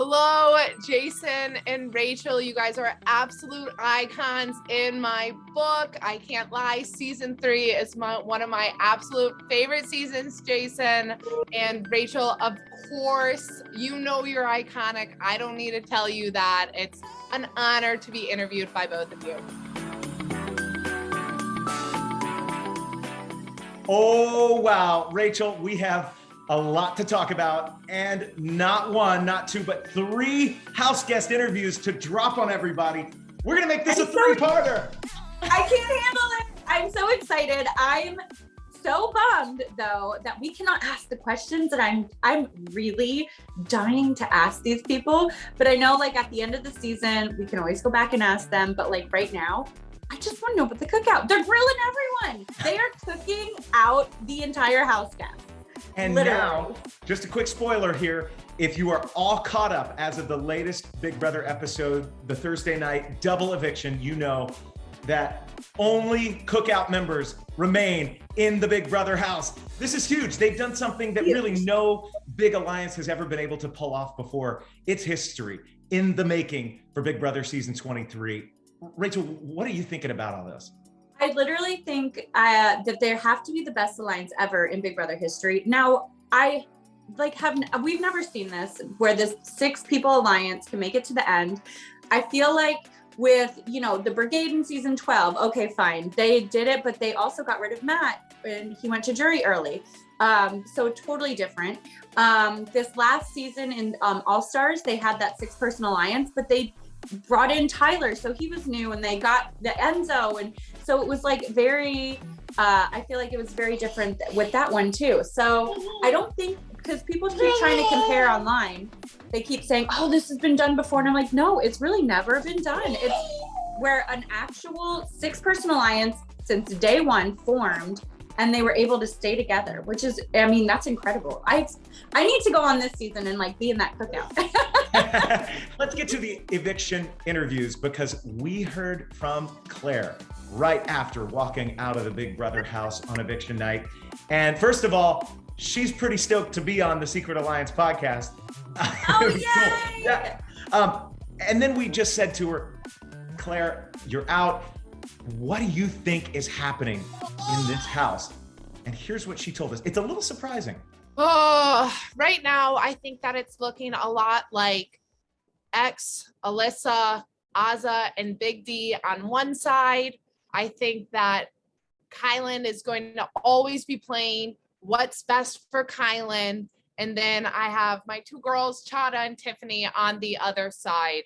Hello, Jason and Rachel. You guys are absolute icons in my book. I can't lie. Season 3 is one of my absolute favorite seasons, Jason. And Rachel, of course, you know you're iconic. I don't need to tell you that. It's an honor to be interviewed by both of you. Oh, wow. Rachel, we have a lot to talk about, and not one, not two, but 3 house guest interviews to drop on everybody. We're gonna make this a 3-parter. I can't handle it. I'm so excited. I'm so bummed though that we cannot ask the questions that I'm really dying to ask these people. But I know like at the end of the season, we can always go back and ask them. But like right now, I just want to know about the cookout. They're grilling everyone. They are cooking out the entire house guest. And literally. Now, just a quick spoiler here. If you are all caught up as of the latest Big Brother episode, the Thursday night double eviction, you know that only Cookout members remain in the Big Brother house. This is huge. They've done something that really no big alliance has ever been able to pull off before. It's history in the making for Big Brother season 23. Rachel, what are you thinking about all this? I literally think that there have to be the best alliance ever in Big Brother history. Now, we've never seen this where this 6-people alliance can make it to the end. I feel like with, the Brigade in season 12, okay, fine. They did it, but they also got rid of Matt and he went to jury early. So totally different. This last season in All Stars, they had that 6-person alliance, but they brought in Tyler, so he was new, and they got the Enzo, and so it was like very I feel like it was very different with that one too. So I don't think, because people keep trying to compare online, they keep saying, oh, this has been done before, and I'm like, no, it's really never been done. It's where an actual 6-person alliance since day one formed, and they were able to stay together, which is, that's incredible. I need to go on this season and like be in that cookout. Let's get to the eviction interviews, because we heard from Claire right after walking out of the Big Brother house on eviction night. And first of all, she's pretty stoked to be on the Secret Alliance podcast. Oh, yay! Yeah. And then we just said to her, Claire, you're out. What do you think is happening in this house? And here's what she told us. It's a little surprising. Oh, right now, I think that it's looking a lot like X, Alyssa, Azza, and Big D on one side. I think that Kylan is going to always be playing what's best for Kylan. And then I have my 2 girls, Chada and Tiffany, on the other side.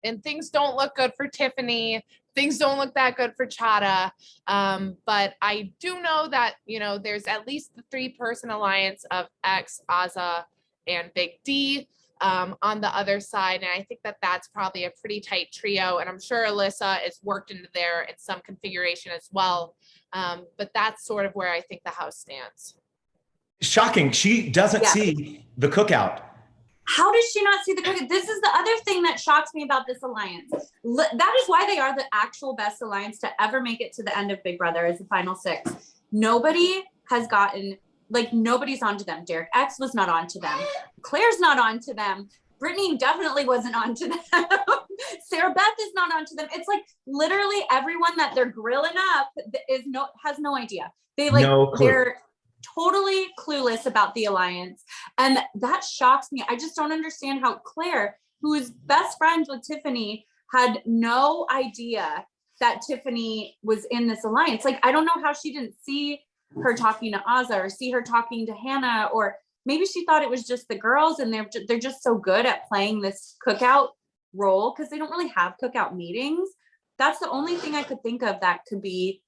And things don't look good for Tiffany. Things don't look that good for Chada. But I do know that, there's at least the 3-person alliance of X, Azza, and Big D on the other side. And I think that that's probably a pretty tight trio. And I'm sure Alyssa is worked into there in some configuration as well. But that's sort of where I think the house stands. Shocking. She doesn't see the cookout. How does she not see the cookout? This is the other thing that shocks me about this alliance. That is why they are the actual best alliance to ever make it to the end of Big Brother as the final 6. Nobody has gotten, nobody's onto them. Derek X was not onto them. Claire's not onto them. Brittany definitely wasn't onto them. Sarah Beth is not onto them. It's like literally everyone that they're grilling up has no idea. They're totally clueless about the alliance. And that shocks me. I just don't understand how Claire, who is best friends with Tiffany, had no idea that Tiffany was in this alliance. I don't know how she didn't see her talking to Azza or see her talking to Hannah, or maybe she thought it was just the girls and they're just so good at playing this cookout role because they don't really have cookout meetings. That's the only thing I could think of that could be,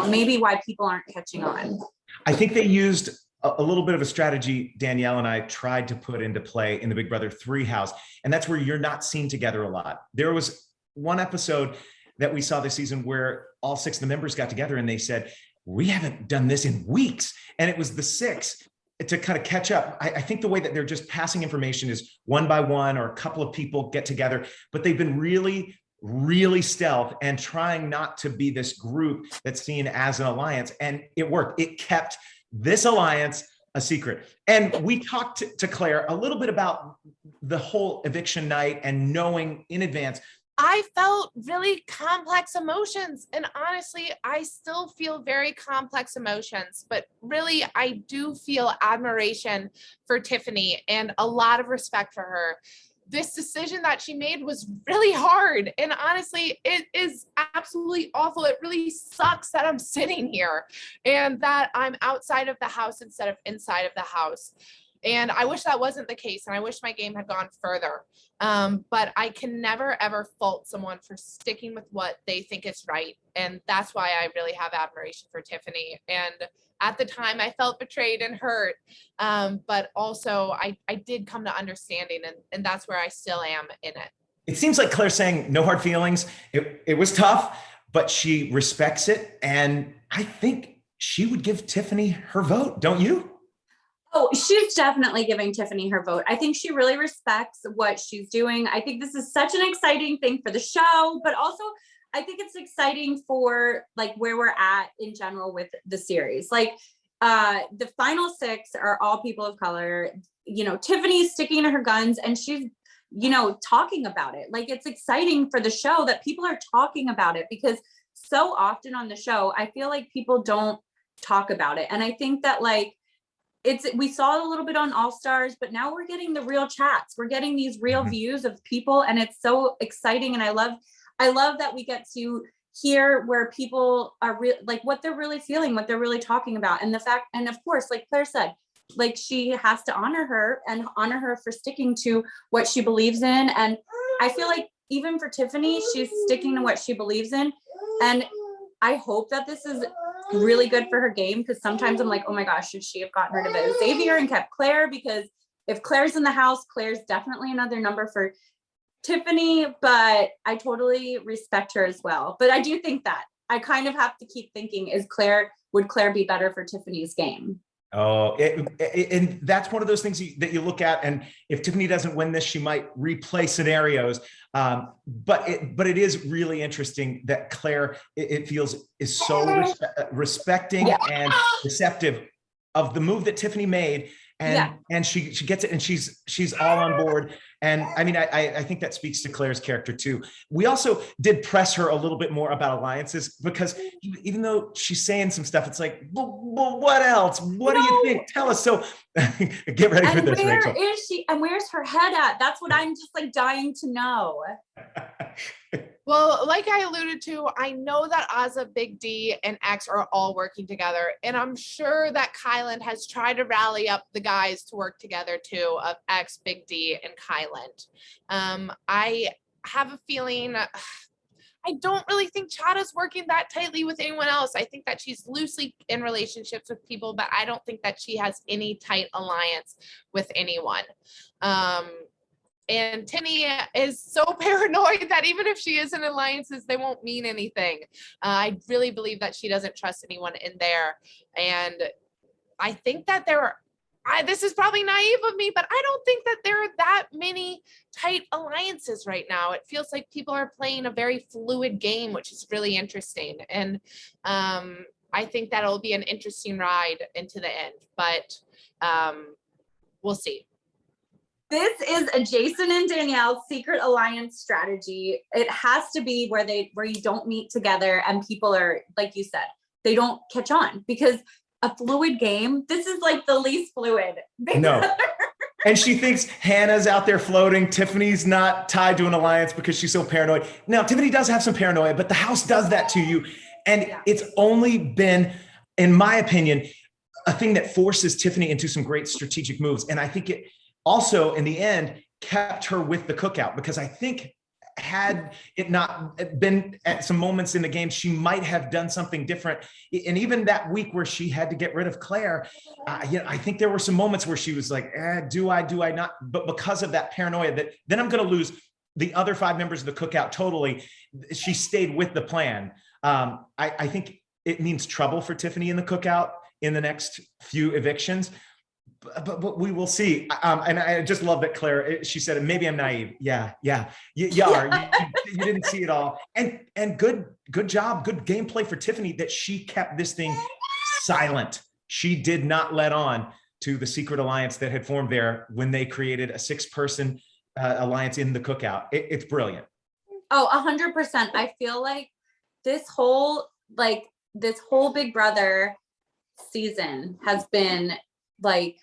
maybe why people aren't catching on. I think they used a little bit of a strategy Danielle and I tried to put into play in the Big Brother 3 house, and that's where you're not seen together a lot. There was one episode that we saw this season where all 6 of the members got together and they said, we haven't done this in weeks. And it was the 6 to kind of catch up. I think the way that they're just passing information is one by one, or a couple of people get together, but they've been really stealth and trying not to be this group that's seen as an alliance. And it worked. It kept this alliance a secret. And we talked to Claire a little bit about the whole eviction night and knowing in advance? I felt really complex emotions. And honestly, I still feel very complex emotions, but really, I do feel admiration for Tiffany and a lot of respect for her. This decision that she made was really hard. And honestly, it is absolutely awful. It really sucks that I'm sitting here and that I'm outside of the house instead of inside of the house. And I wish that wasn't the case. And I wish my game had gone further. But I can never, ever fault someone for sticking with what they think is right. And that's why I really have admiration for Tiffany. And at the time, I felt betrayed and hurt. But also, I did come to understanding, and that's where I still am in it. It seems like Claire's saying no hard feelings. It was tough, but she respects it. And I think she would give Tiffany her vote, don't you? Oh, she's definitely giving Tiffany her vote. I think she really respects what she's doing. I think this is such an exciting thing for the show, but also I think it's exciting for like where we're at in general with the series. Like the final 6 are all people of color. You know, Tiffany's sticking to her guns and she's, you know, talking about it. Like it's exciting for the show that people are talking about it, because so often on the show, I feel like people don't talk about it. And I think that like, we saw it a little bit on All Stars, but now we're getting the real chats. We're getting these real views of people, and it's so exciting. And I love that we get to hear where people are like what they're really feeling, what they're really talking about. And the fact, and of course, like Claire said, like she has to honor her for sticking to what she believes in. And I feel like even for Tiffany, she's sticking to what she believes in. And I hope that this is really good for her game, because sometimes I'm like, oh my gosh, should she have gotten rid of Xavier and kept Claire? Because if Claire's in the house, Claire's definitely another number for Tiffany, but I totally respect her as well. But I do think that I kind of have to keep thinking, would Claire be better for Tiffany's game? Oh, and that's one of those things that you look at. And if Tiffany doesn't win this, she might replay scenarios. But it is really interesting that Claire, it feels, is so respecting and receptive of the move that Tiffany made. And she gets it, and she's all on board. And I mean, I think that speaks to Claire's character too. We also did press her a little bit more about alliances, because even though she's saying some stuff, it's like, well, what else? What do you think? Tell us. So get ready for this, Rachel. Where is she? And where's her head at? That's what I'm just like dying to know. Well, like I alluded to, I know that Azah, Big D, and X are all working together. And I'm sure that Kyland has tried to rally up the guys to work together too, of X, Big D, and Kyland. I have a feeling, I don't really think Chada's working that tightly with anyone else. I think that she's loosely in relationships with people, but I don't think that she has any tight alliance with anyone. And Tiffany is so paranoid that even if she is in alliances, they won't mean anything. I really believe that she doesn't trust anyone in there. And I think that this is probably naive of me, but I don't think that there are that many tight alliances right now. It feels like people are playing a very fluid game, which is really interesting. And I think that it'll be an interesting ride into the end, but we'll see. This is a Jason and Danielle secret alliance strategy. It has to be where you don't meet together and people are, like you said, they don't catch on, because a fluid game, this is like the least fluid. No. And she thinks Hannah's out there floating. Tiffany's not tied to an alliance because she's so paranoid. Now, Tiffany does have some paranoia, but the house does that to you. And it's only been, in my opinion, a thing that forces Tiffany into some great strategic moves. And I think it also, in the end, kept her with the cookout, because I think had it not been at some moments in the game, she might have done something different. And even that week where she had to get rid of Claire, I think there were some moments where she was like, do I not? But because of that paranoia that then I'm going to lose the other 5 members of the cookout totally, she stayed with the plan. I think it means trouble for Tiffany in the cookout in the next few evictions. But we will see. And I just love that Claire, she said, maybe I'm naive. Yeah. You are. You didn't see it all. And good job, good gameplay for Tiffany that she kept this thing silent. She did not let on to the secret alliance that had formed there when they created a 6-person alliance in the Cookout. It's brilliant. Oh, 100%. I feel like this whole Big Brother season has been like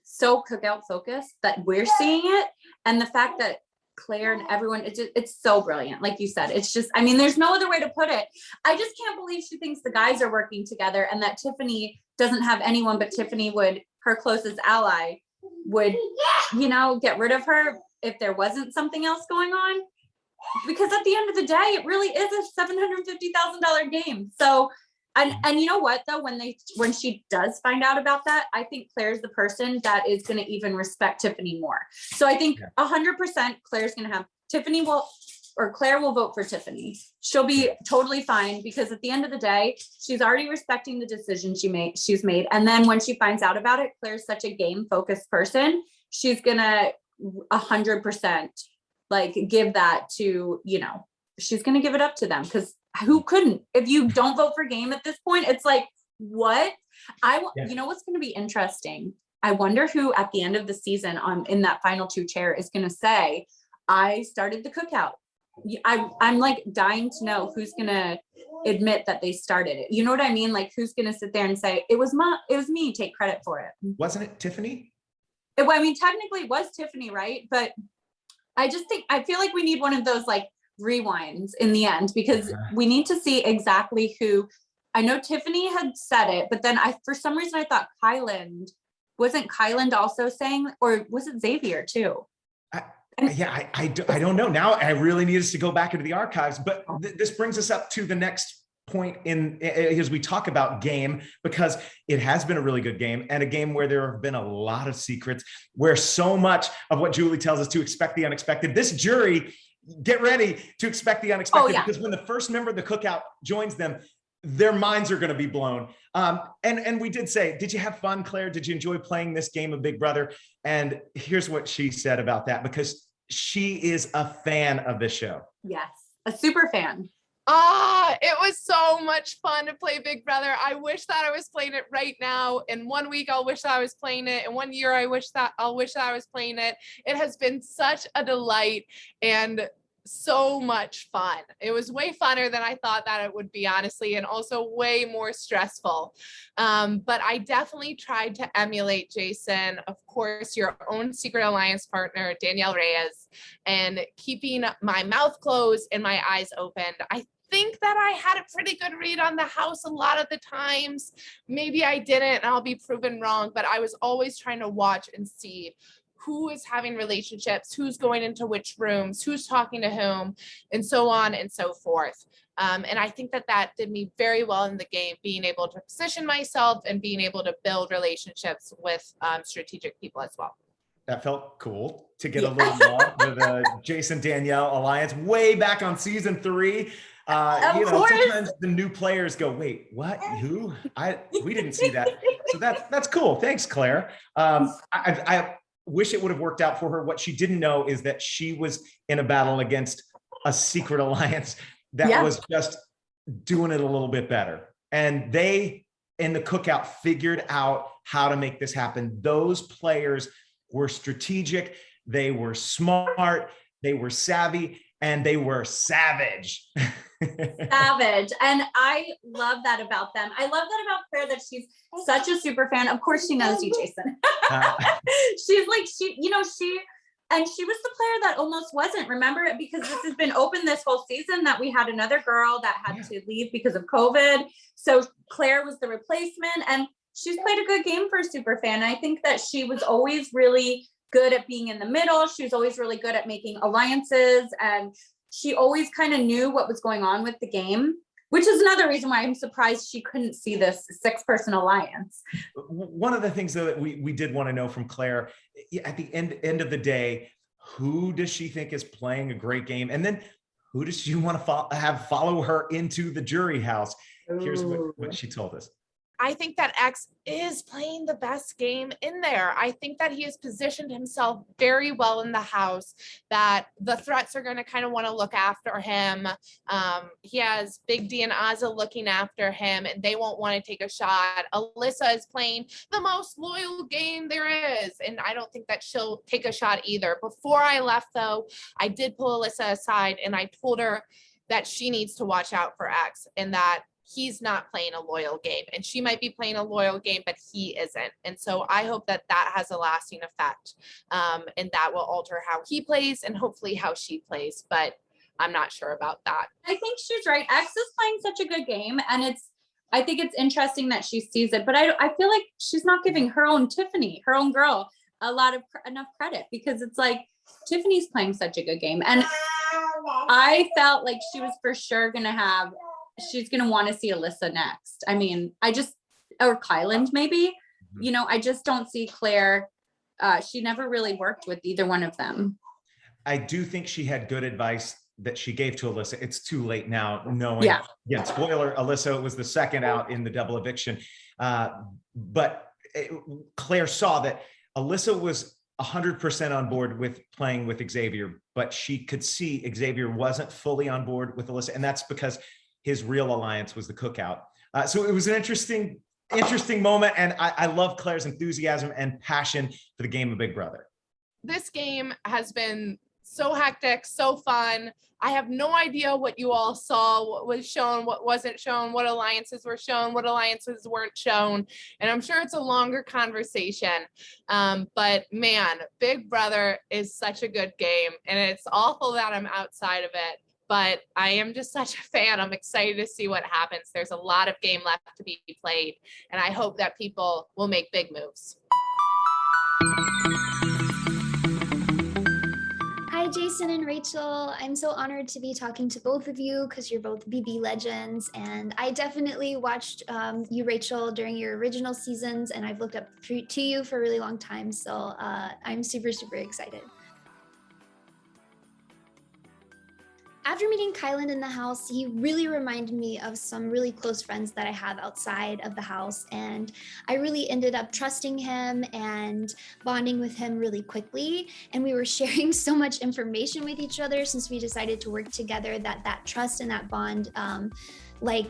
so Cookout focused that we're seeing it, and the fact that Claire and everyone, it's so brilliant. Like you said, it's just, I mean, there's no other way to put it. I just can't believe she thinks the guys are working together and that Tiffany doesn't have anyone, but Tiffany would, her closest ally would, get rid of her if there wasn't something else going on. Because at the end of the day, it really is a $750,000 game. So, and you know what though, when she does find out about that, I think Claire's the person that is going to even respect Tiffany more. So I think 100% Claire's going to have Claire will vote for Tiffany. She'll be totally fine because at the end of the day, she's already respecting the decision she's made. And then when she finds out about it, Claire's such a game focused person. She's going to 100% like give that to, she's going to give it up to them, because who couldn't? If you don't vote for game at this point, it's like, what? You know what's going to be interesting? I wonder who at the end of the season in that final 2 chair is going to say, I started the Cookout. I'm like dying to know who's going to admit that they started it. You know what I mean? Like who's going to sit there and say, it was me, take credit for it. Wasn't it Tiffany? I mean, technically it was Tiffany, right? But I feel like we need one of those like rewinds in the end, because we need to see exactly who. I know Tiffany had said it, but then for some reason I thought wasn't Kyland also saying, or was it Xavier too? I don't know. Now I really need us to go back into the archives, but this brings us up to the next point as we talk about game, because it has been a really good game, and a game where there have been a lot of secrets, where so much of what Julie tells us to expect the unexpected. This jury, get ready to expect the unexpected, because when the first member of the Cookout joins them, their minds are going to be blown. And we did say, did you have fun, Claire? Did you enjoy playing this game of Big Brother? And here's what she said about that, because she is a fan of this show. Yes, a super fan. It was so much fun to play Big Brother. I wish that I was playing it right now. In 1 week, I'll wish that I was playing it. In 1 year, I'll wish that I was playing it. It has been such a delight and so much fun. It was way funner than I thought that it would be, honestly, and also way more stressful. But I definitely tried to emulate Jason, of course, your own secret alliance partner, Danielle Reyes, and keeping my mouth closed and my eyes open. I think that I had a pretty good read on the house a lot of the times. Maybe I didn't, and I'll be proven wrong, but I was always trying to watch and see who is having relationships, who's going into which rooms, who's talking to whom, and so on and so forth. And I think that did me very well in the game, being able to position myself and being able to build relationships with strategic people as well. That felt cool to get a little love with the Jason Danielle alliance way back on season 3. Sometimes the new players go, wait, what? Who? We didn't see that. So that's cool. Thanks, Claire. I wish it would have worked out for her. What she didn't know is that she was in a battle against a secret alliance that was just doing it a little bit better. And they, in the Cookout, figured out how to make this happen. Those players were strategic, they were smart, they were savvy, and they were savage. Savage. And I love that about them. I love that about Claire, that she's such a super fan. Of course she knows you, Jason. She's like, she was the player that almost wasn't, remember it, because this has been open this whole season that we had another girl that had to leave because of COVID. So Claire was the replacement, and she's played a good game for a super fan. I think that she was always really good at being in the middle. She was always really good at making alliances, and she always kind of knew what was going on with the game, which is another reason why I'm surprised she couldn't see this 6-person alliance. One of the things though that we did want to know from Claire, at the end of the day, who does she think is playing a great game? And then who does she want to have follow her into the jury house? Here's what she told us. I think that X is playing the best game in there. I think that he has positioned himself very well in the house, that the threats are going to kind of want to look after him. He has Big D and Azza looking after him, and they won't want to take a shot. Alyssa is playing the most loyal game there is, and I don't think that she'll take a shot either. Before I left, though, I did pull Alyssa aside, and I told her that she needs to watch out for X, and that he's not playing a loyal game, and she might be playing a loyal game, but he isn't. And so I hope that that has a lasting effect, and that will alter how he plays and hopefully how she plays, but I'm not sure about that. I think she's right. X is playing such a good game, and I think it's interesting that she sees it, but I feel like she's not giving her own Tiffany, her own girl, enough credit, because it's like Tiffany's playing such a good game, and I felt like she was for sure she's going to want to see Alyssa next. I mean, or Kyland maybe, I just don't see Claire. She never really worked with either one of them. I do think she had good advice that she gave to Alyssa. It's too late now knowing, again, spoiler, Alyssa was the second out in the double eviction. But Claire saw that Alyssa was 100% on board with playing with Xavier, but she could see Xavier wasn't fully on board with Alyssa. And that's because his real alliance was the Cookout. So it was an interesting moment. And I love Claire's enthusiasm and passion for the game of Big Brother. This game has been so hectic, so fun. I have no idea what you all saw, what was shown, what wasn't shown, what alliances were shown, what alliances weren't shown. And I'm sure it's a longer conversation. But man, Big Brother is such a good game, and it's awful that I'm outside of it. But I am just such a fan. I'm excited to see what happens. There's a lot of game left to be played, and I hope that people will make big moves. Hi, Jason and Rachel. I'm so honored to be talking to both of you because you're both BB legends. And I definitely watched you, Rachel, during your original seasons, and I've looked up to you for a really long time. So I'm super, super excited. After meeting Kyland in the house, he really reminded me of some really close friends that I have outside of the house. And I really ended up trusting him and bonding with him really quickly. And we were sharing so much information with each other since we decided to work together, that trust and that bond,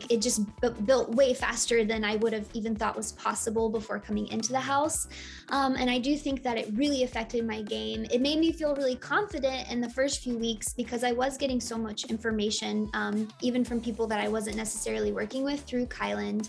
it just built way faster than I would have even thought was possible before coming into the house. And I do think that it really affected my game. It made me feel really confident in the first few weeks because I was getting so much information, even from people that I wasn't necessarily working with through Kyland.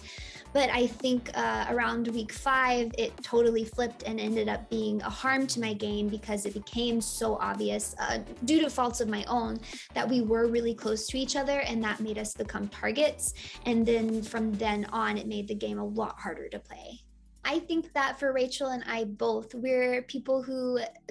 But I think around week 5, it totally flipped and ended up being a harm to my game because it became so obvious due to faults of my own that we were really close to each other, and that made us become targets. And then from then on, it made the game a lot harder to play. I think that for Rachel and I both, we're people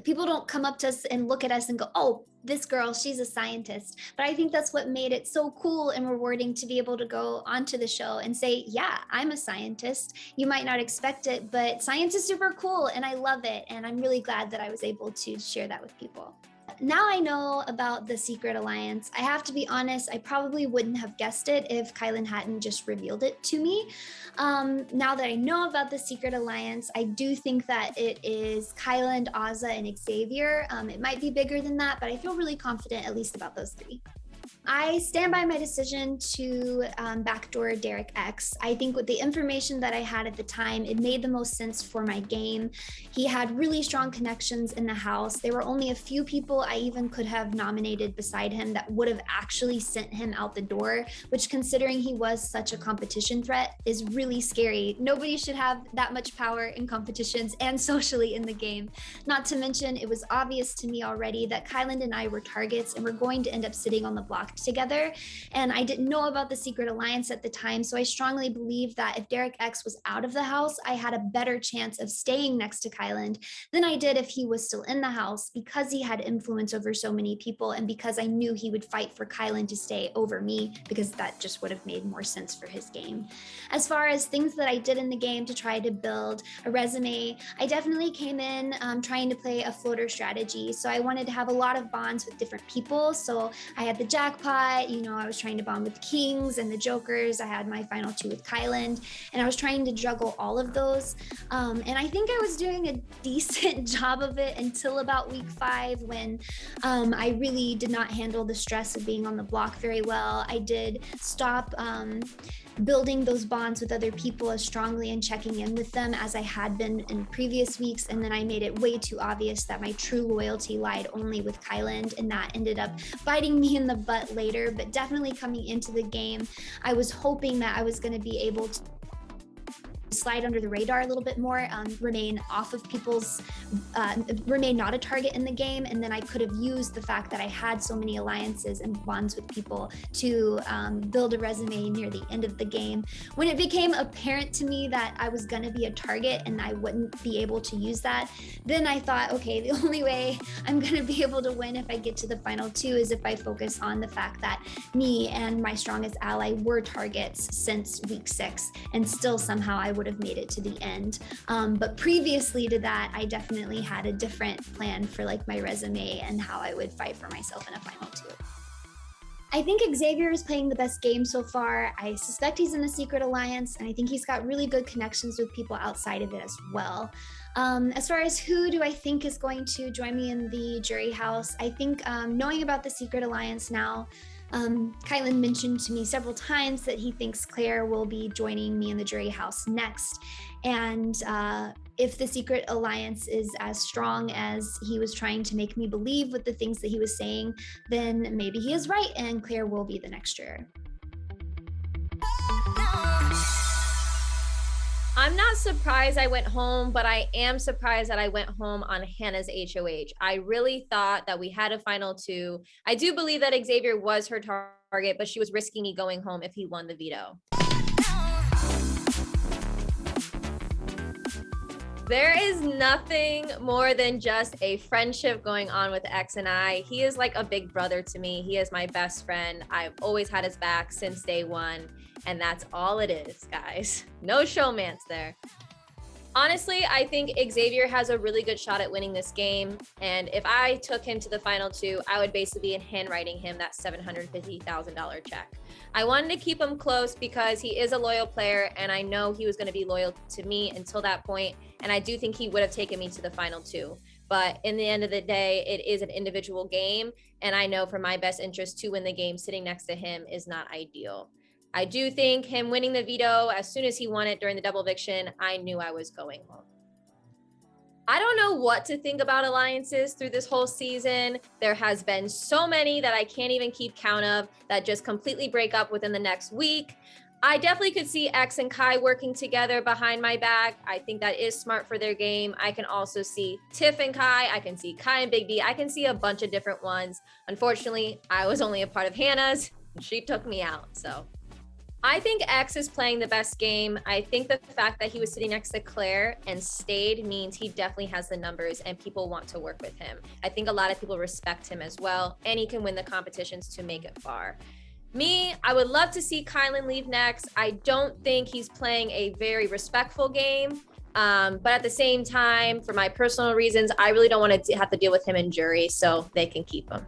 don't come up to us and look at us and go, oh, this girl, she's a scientist. But I think that's what made it so cool and rewarding to be able to go onto the show and say, yeah, I'm a scientist. You might not expect it, but science is super cool and I love it. And I'm really glad that I was able to share that with people. Now I know about the Secret Alliance. I have to be honest, I probably wouldn't have guessed it if Kyland hadn't just revealed it to me. Now that I know about the Secret Alliance, I do think that it is Kyland, Azza, and Xavier. It might be bigger than that, but I feel really confident at least about those 3. I stand by my decision to backdoor Derek X. I think with the information that I had at the time, it made the most sense for my game. He had really strong connections in the house. There were only a few people I even could have nominated beside him that would have actually sent him out the door, which, considering he was such a competition threat, is really scary. Nobody should have that much power in competitions and socially in the game. Not to mention, it was obvious to me already that Kyland and I were targets and were going to end up sitting on the block together. And I didn't know about the Secret Alliance at the time, so I strongly believe that if Derek X was out of the house, I had a better chance of staying next to Kyland than I did if he was still in the house, because he had influence over so many people and because I knew he would fight for Kyland to stay over me, because that just would have made more sense for his game. As far as things that I did in the game to try to build a resume, I definitely came in trying to play a floater strategy. So I wanted to have a lot of bonds with different people. So I had the Jack jackpot. You know, I was trying to bond with the kings and the jokers. I had my final 2 with Kyland, and I was trying to juggle all of those. And I think I was doing a decent job of it until about week 5, when I really did not handle the stress of being on the block very well. I did stop building those bonds with other people as strongly and checking in with them as I had been in previous weeks. And then I made it way too obvious that my true loyalty lied only with Kyland, and that ended up biting me in the butt later. But definitely coming into the game, I was hoping that I was going to be able to slide under the radar a little bit more, remain off of people's, remain not a target in the game. And then I could have used the fact that I had so many alliances and bonds with people to build a resume near the end of the game. When it became apparent to me that I was going to be a target and I wouldn't be able to use that, then I thought, okay, the only way I'm going to be able to win if I get to the final 2 is if I focus on the fact that me and my strongest ally were targets since week 6, and still somehow I would have made it to the end. But previously to that, I definitely had a different plan for like my resume and how I would fight for myself in a final 2. I think Xavier is playing the best game so far. I suspect he's in the Secret Alliance, and I think he's got really good connections with people outside of it as well. As far as who do I think is going to join me in the jury house, I think knowing about the Secret Alliance now, Kylan mentioned to me several times that he thinks Claire will be joining me in the jury house next. And if the Secret Alliance is as strong as he was trying to make me believe with the things that he was saying, then maybe he is right and Claire will be the next juror. I'm not surprised I went home, but I am surprised that I went home on Hannah's HOH. I really thought that we had a final 2. I do believe that Xavier was her target, but she was risking me going home if he won the veto. There is nothing more than just a friendship going on with X and I. He is like a big brother to me. He is my best friend. I've always had his back since day 1. And that's all it is, guys. No showmance there. Honestly, I think Xavier has a really good shot at winning this game. And if I took him to the final 2, I would basically be handwriting him that $750,000 check. I wanted to keep him close because he is a loyal player, and I know he was going to be loyal to me until that point. And I do think he would have taken me to the final 2. But in the end of the day, it is an individual game. And I know for my best interest to win the game, sitting next to him is not ideal. I do think him winning the veto, as soon as he won it during the double eviction, I knew I was going home. I don't know what to think about alliances through this whole season. There has been so many that I can't even keep count of that just completely break up within the next week. I definitely could see X and Kai working together behind my back. I think that is smart for their game. I can also see Tiff and Kai. I can see Kai and Big D. I can see a bunch of different ones. Unfortunately, I was only a part of Hannah's, and she took me out, so. I think X is playing the best game. I think the fact that he was sitting next to Claire and stayed means he definitely has the numbers and people want to work with him. I think a lot of people respect him as well, and he can win the competitions to make it far. Me, I would love to see Kylan leave next. I don't think he's playing a very respectful game. But at the same time, for my personal reasons, I really don't want to have to deal with him in jury, so they can keep him.